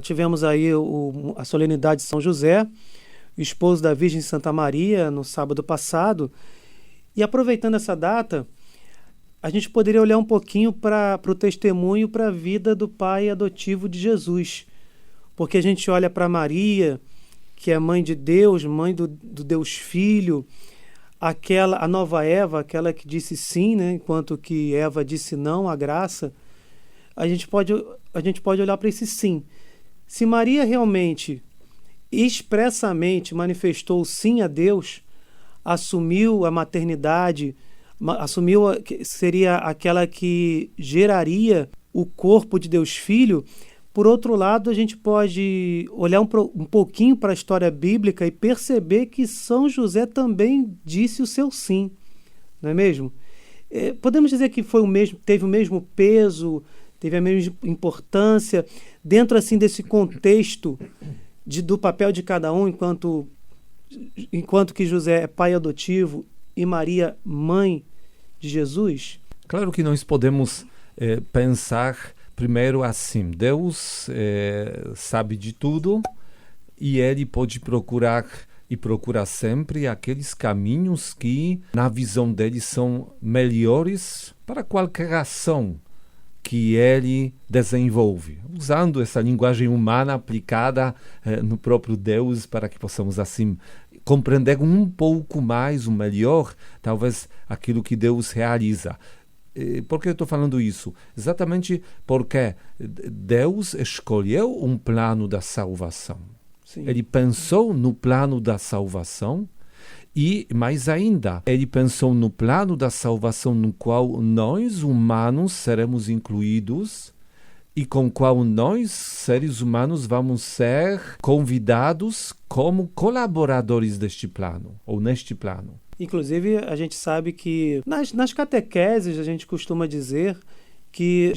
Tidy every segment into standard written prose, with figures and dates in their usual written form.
tivemos aí a solenidade de São José, o esposo da Virgem Santa Maria, no sábado passado. E aproveitando essa data, a gente poderia olhar um pouquinho para o testemunho, para a vida do pai adotivo de Jesus. Porque a gente olha para Maria, que é mãe de Deus, mãe do Deus Filho, a nova Eva, aquela que disse sim, né, enquanto que Eva disse não à graça. A gente pode olhar para esse sim. Se Maria realmente, expressamente manifestou sim a Deus, assumiu a maternidade, seria aquela que geraria o corpo de Deus Filho. Por outro lado, a gente pode olhar um pouquinho para a história bíblica e perceber que São José também disse o seu sim, não é mesmo? Podemos dizer que teve o mesmo peso, teve a mesma importância, dentro assim desse contexto do papel de cada um, enquanto que José é pai adotivo e Maria mãe de Jesus? Claro que nós podemos pensar primeiro assim: Deus sabe de tudo e Ele pode procurar e procura sempre aqueles caminhos que, na visão dele, são melhores para qualquer ação que ele desenvolve, usando essa linguagem humana aplicada no próprio Deus, para que possamos assim compreender um pouco mais, o melhor, talvez, aquilo que Deus realiza. Por que eu estou falando isso? Exatamente porque Deus escolheu um plano da salvação. Sim. Ele pensou no plano da salvação. E, mais ainda, ele pensou no plano da salvação no qual nós, humanos, seremos incluídos e com o qual nós, seres humanos, vamos ser convidados como colaboradores deste plano, ou neste plano. Inclusive, a gente sabe que nas catequeses a gente costuma dizer que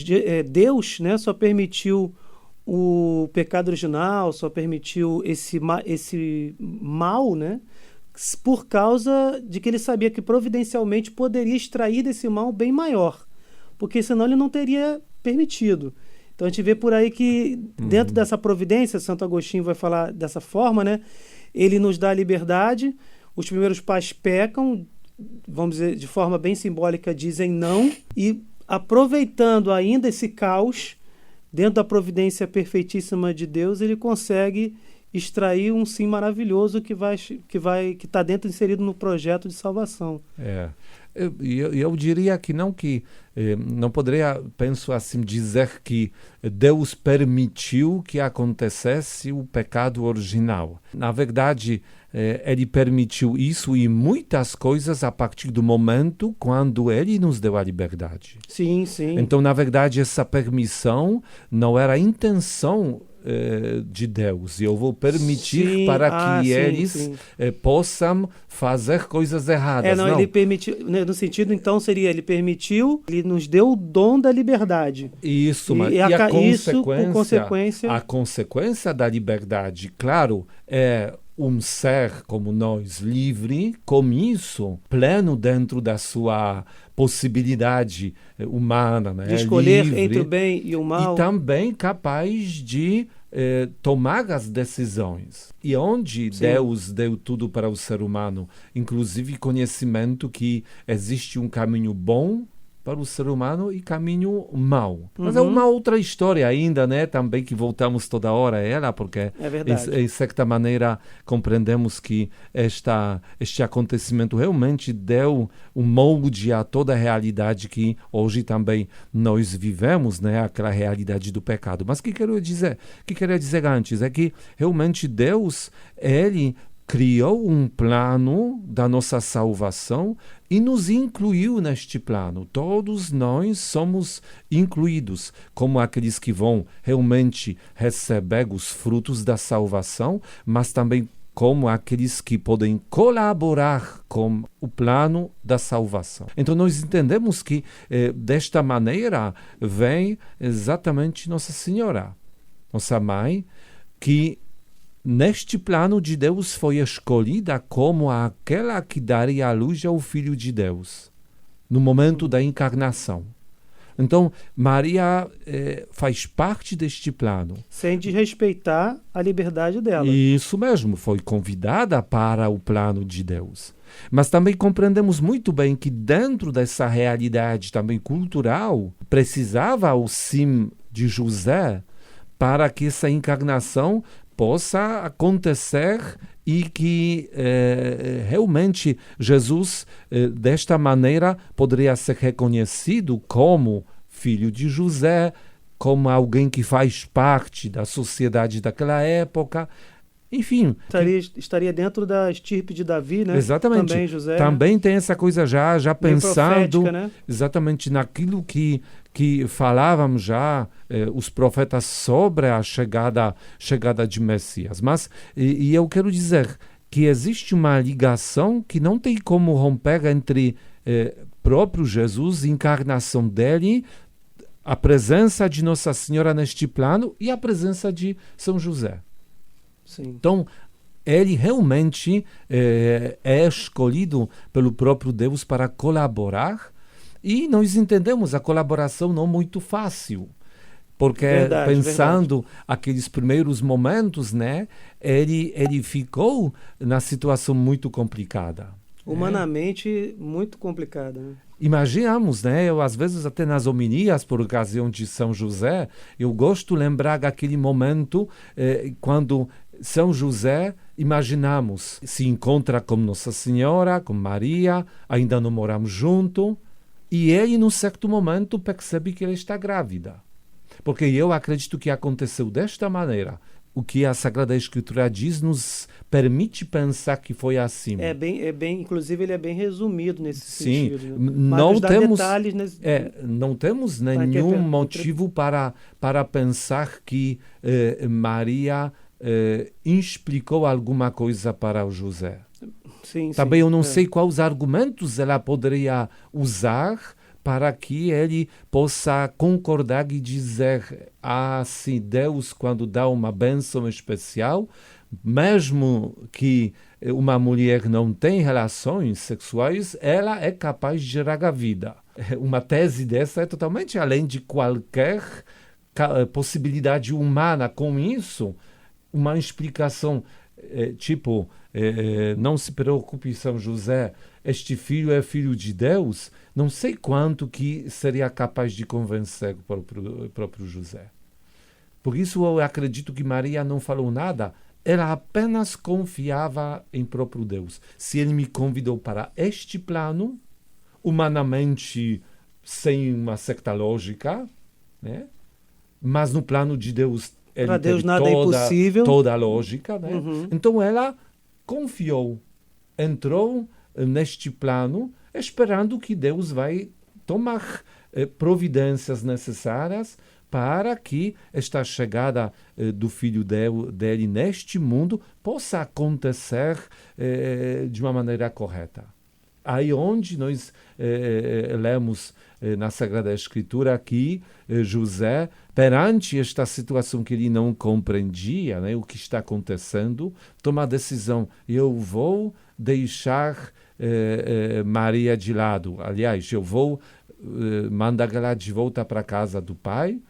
Deus, né, só permitiu o pecado original, só permitiu esse mal, né, por causa de que ele sabia que providencialmente poderia extrair desse mal um bem maior, porque senão ele não teria permitido. Então a gente vê por aí que dentro dessa providência, Santo Agostinho vai falar dessa forma, né? Ele nos dá a liberdade, os primeiros pais pecam, vamos dizer, de forma bem simbólica, dizem não, e aproveitando ainda esse caos, dentro da providência perfeitíssima de Deus, ele consegue extrair um sim maravilhoso que está inserido no projeto de salvação. Eu diria que não poderia, penso assim, dizer que Deus permitiu que acontecesse o pecado original. Na verdade, ele permitiu isso e muitas coisas a partir do momento quando ele nos deu a liberdade. Sim, sim. Então, na verdade, essa permissão não era a intenção de Deus, e eu vou permitir para que eles possam fazer coisas erradas. Não, ele permitiu, no sentido, então, seria, ele permitiu, ele nos deu o dom da liberdade. Isso, mas a consequência da liberdade, claro, é um ser como nós, livre, com isso, pleno dentro da sua possibilidade humana, né? De escolher livre, entre o bem e o mal. E também capaz de tomar as decisões. E onde Deus deu tudo para o ser humano, inclusive conhecimento que existe um caminho bom para o ser humano e caminho mau. Mas é uma outra história ainda, né? Também que voltamos toda hora a ela, porque de certa maneira compreendemos que este acontecimento realmente deu um molde a toda a realidade que hoje também nós vivemos, né? Aquela realidade do pecado. Mas o que queria dizer antes é que realmente Deus, ele criou um plano da nossa salvação e nos incluiu neste plano. Todos nós somos incluídos como aqueles que vão realmente receber os frutos da salvação, mas também como aqueles que podem colaborar com o plano da salvação. Então nós entendemos que desta maneira vem exatamente Nossa Senhora, nossa mãe, que neste plano de Deus foi escolhida como aquela que daria a luz ao Filho de Deus, no momento da encarnação. Então, Maria faz parte deste plano. Sem desrespeitar a liberdade dela. Isso mesmo, foi convidada para o plano de Deus. Mas também compreendemos muito bem que dentro dessa realidade também cultural, precisava o sim de José para que essa encarnação possa acontecer e que realmente Jesus, desta maneira, poderia ser reconhecido como filho de José, como alguém que faz parte da sociedade daquela época. Enfim. Estaria dentro da estirpe de Davi, né? Exatamente. Também José. Também tem essa coisa já pensando profética, né? exatamente naquilo que falavam já os profetas sobre a chegada de Messias. Mas e eu quero dizer que existe uma ligação que não tem como romper entre próprio Jesus, encarnação dele, a presença de Nossa Senhora neste plano e a presença de São José. Sim. Então, ele realmente é escolhido pelo próprio Deus para colaborar, e nós entendemos a colaboração não muito fácil, porque pensando aqueles primeiros momentos, né, ele ficou na situação muito complicada. Humanamente muito complicada, né? Imaginamos, né? Eu, às vezes, até nas homilias, por ocasião de São José, eu gosto de lembrar daquele momento quando São José, imaginamos, se encontra com Nossa Senhora, com Maria, ainda não moramos juntos, e ele, num certo momento, percebe que ela está grávida. Porque eu acredito que aconteceu desta maneira. O que a Sagrada Escritura diz nos permite pensar que foi assim. Inclusive ele é bem resumido nesse Sim, sentido. Mas não temos nenhum motivo para pensar que Maria explicou alguma coisa para o José. Sim, também eu não sei quais argumentos ela poderia usar para que ele possa concordar e dizer: se Deus, quando dá uma bênção especial, mesmo que uma mulher não tenha relações sexuais, ela é capaz de gerar a vida. Uma tese dessa é totalmente além de qualquer possibilidade humana. Com isso, uma explicação não se preocupe, São José, este filho é filho de Deus, não sei quanto que seria capaz de convencer o próprio José. Por isso eu acredito que Maria não falou nada, ela apenas confiava em próprio Deus. Se ele me convidou para este plano, humanamente sem uma certa lógica, né? Mas no plano de Deus ele Deus teve nada é impossível. Toda a lógica, né? Uhum. Então ela confiou, entrou neste plano, esperando que Deus vai tomar providências necessárias para que esta chegada do filho dele neste mundo possa acontecer de uma maneira correta. Aí onde nós lemos na Sagrada Escritura que José, perante esta situação que ele não compreendia, né, o que está acontecendo, toma a decisão: eu vou deixar Maria de lado. Aliás, eu vou mandar ela de volta para a casa do pai,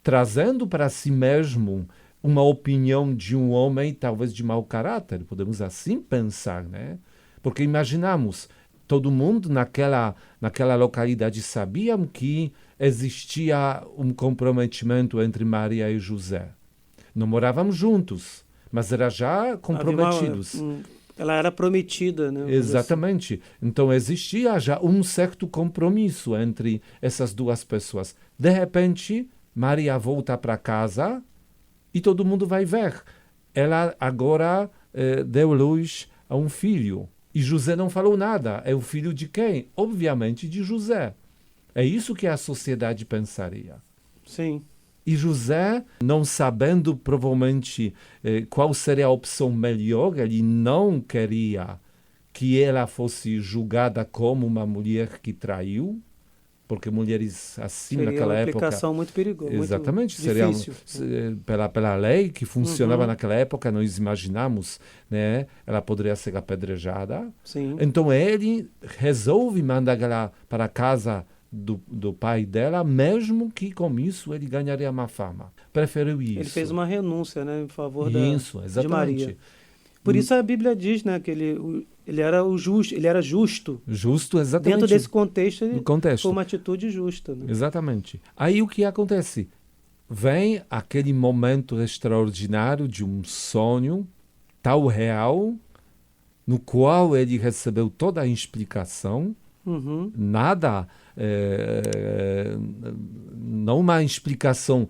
trazendo para si mesmo uma opinião de um homem talvez de mau caráter. Podemos assim pensar, né? Porque imaginamos, todo mundo naquela localidade sabia que existia um comprometimento entre Maria e José. Não moravam juntos, mas eram já comprometidos. Ela era prometida, né? Exatamente. Então existia já um certo compromisso entre essas duas pessoas. De repente, Maria volta para casa e todo mundo vai ver. Ela agora deu luz a um filho. E José não falou nada. É o filho de quem? Obviamente de José. É isso que a sociedade pensaria. Sim. E José, não sabendo provavelmente qual seria a opção melhor, ele não queria que ela fosse julgada como uma mulher que traiu, porque mulheres assim seria naquela época... Seria uma aplicação muito perigosa. Exatamente. Muito seria pela lei que funcionava naquela época, nós imaginamos, né? Ela poderia ser apedrejada. Sim. Então ele resolve mandar ela para a casa do pai dela, mesmo que com isso ele ganharia má fama. Preferiu isso. Ele fez uma renúncia, né, em favor Isso, de Maria. Por isso a Bíblia diz, né, que ele era justo. Justo, exatamente. Dentro desse contexto, no contexto. foi uma atitude justa. Né? Exatamente. Aí o que acontece? Vem aquele momento extraordinário de um sonho tal real, no qual ele recebeu toda a explicação, nada, não uma explicação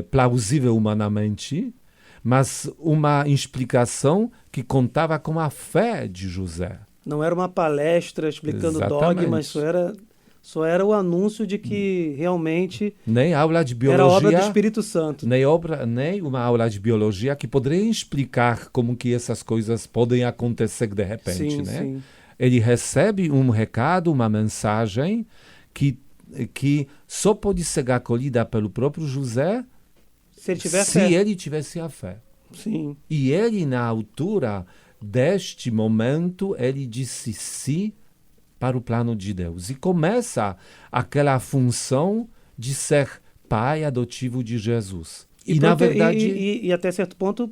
plausível humanamente, mas uma explicação que contava com a fé de José. Não era uma palestra explicando dogmas, só era o anúncio de que realmente nem aula de biologia, era obra do Espírito Santo. Nem uma aula de biologia que poderia explicar como que essas coisas podem acontecer de repente. Sim, né? sim. Ele recebe um recado, uma mensagem que só pode ser acolhida pelo próprio José se ele tivesse a fé. Sim. E ele, na altura deste momento, ele disse sim para o plano de Deus. E começa aquela função de ser pai adotivo de Jesus. Na verdade... E até certo ponto,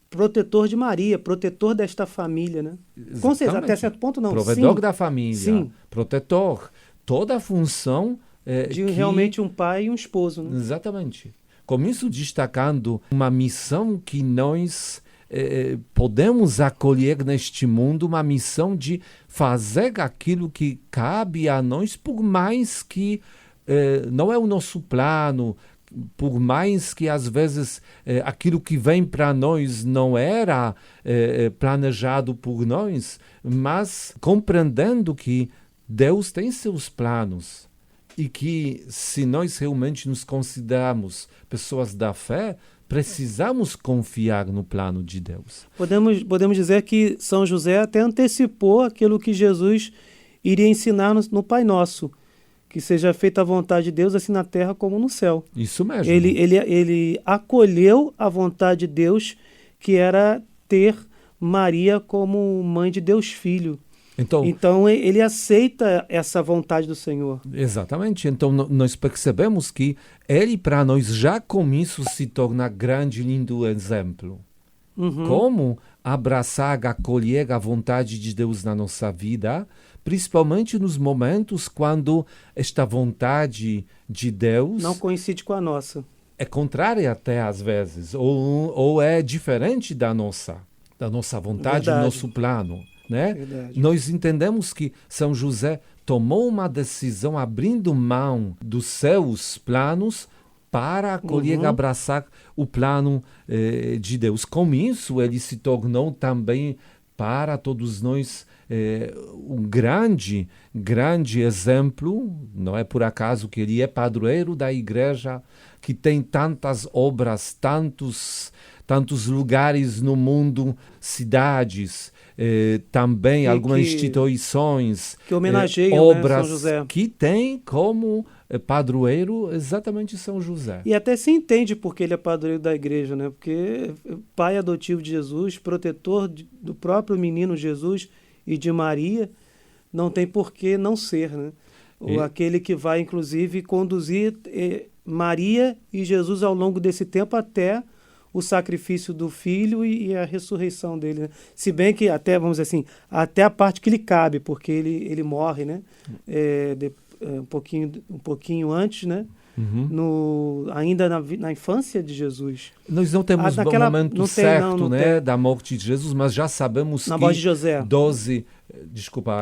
protetor de Maria, protetor desta família, né? Com certeza, até certo ponto não. Provedor da família, protetor. Toda a função... de realmente um pai e um esposo. Né? Exatamente. Com isso, destacando uma missão que nós podemos acolher neste mundo, uma missão de fazer aquilo que cabe a nós, por mais que não é o nosso plano, por mais que às vezes aquilo que vem para nós não era planejado por nós, mas compreendendo que Deus tem seus planos. E que, se nós realmente nos consideramos pessoas da fé, precisamos confiar no plano de Deus. Podemos dizer que São José até antecipou aquilo que Jesus iria ensinar no Pai Nosso, que seja feita a vontade de Deus, assim na terra como no céu. Isso mesmo. Ele acolheu a vontade de Deus, que era ter Maria como mãe de Deus Filho. Então ele aceita essa vontade do Senhor. Exatamente. Então nós percebemos que ele para nós já com isso se torna grande, lindo exemplo. Como abraçar, acolher a vontade de Deus na nossa vida, principalmente nos momentos quando esta vontade de Deus não coincide com a nossa. É contrária até às vezes, ou é diferente da nossa vontade, do nosso plano. Né? Nós entendemos que São José tomou uma decisão abrindo mão dos seus planos para acolher e abraçar o plano de Deus. Com isso, ele se tornou também para todos nós um grande exemplo. Não é por acaso que ele é padroeiro da igreja, que tem tantas obras, tantos lugares no mundo, cidades, também algumas instituições que homenageiam obras, São José, que tem como padroeiro exatamente São José. E até se entende porque ele é padroeiro da igreja, né? Porque pai adotivo de Jesus, protetor do próprio menino Jesus e de Maria, não tem por que não ser, né? Aquele que vai, inclusive, conduzir Maria e Jesus ao longo desse tempo até o sacrifício do filho e a ressurreição dele, né? Se bem que até, vamos dizer assim, até a parte que lhe cabe, porque ele morre, né? Um pouquinho antes, né? Ainda na infância de Jesus. Nós não temos o momento certo, né, da morte de Jesus, mas já sabemos que... Na morte de José.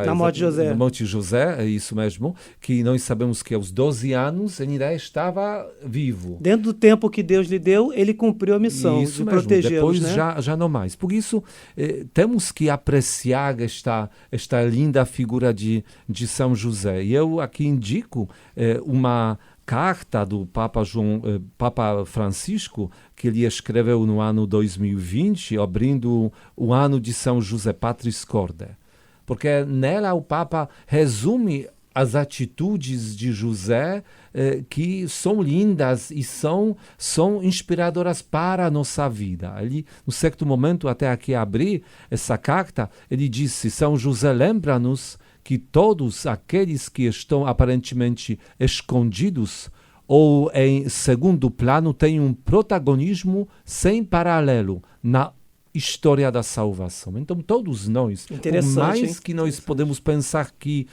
Na morte de José. Na morte de José, é isso mesmo, que nós sabemos que aos 12 anos ele ainda estava vivo. Dentro do tempo que Deus lhe deu, ele cumpriu a missão de protegê-los. Depois, né? já não mais. Por isso, temos que apreciar esta linda figura de São José. E eu aqui indico uma carta do Papa Francisco, que ele escreveu no ano 2020, abrindo o ano de São José, Patris Corde. Porque nela o Papa resume as atitudes de José que são lindas e são inspiradoras para a nossa vida. Ali, no certo momento, até aqui abrir essa carta, ele disse: São José lembra-nos que todos aqueles que estão aparentemente escondidos ou em segundo plano têm um protagonismo sem paralelo na história da salvação. Então, todos nós, por mais que nós podemos pensar que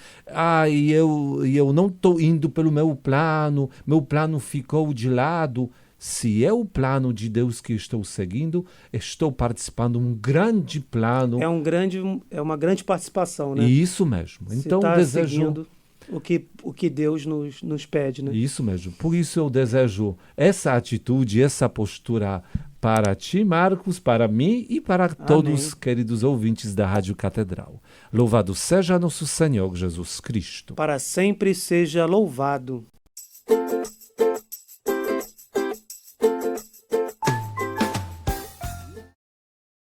eu não estou indo pelo meu plano ficou de lado. Se é o plano de Deus que estou seguindo, estou participando de um grande plano. É uma grande participação, né? Isso mesmo. Então, desejo seguindo o que Deus nos pede, né? Isso mesmo. Por isso eu desejo essa atitude, essa postura para ti, Marcos, para mim e para todos os queridos ouvintes da Rádio Catedral. Louvado seja nosso Senhor Jesus Cristo. Para sempre seja louvado.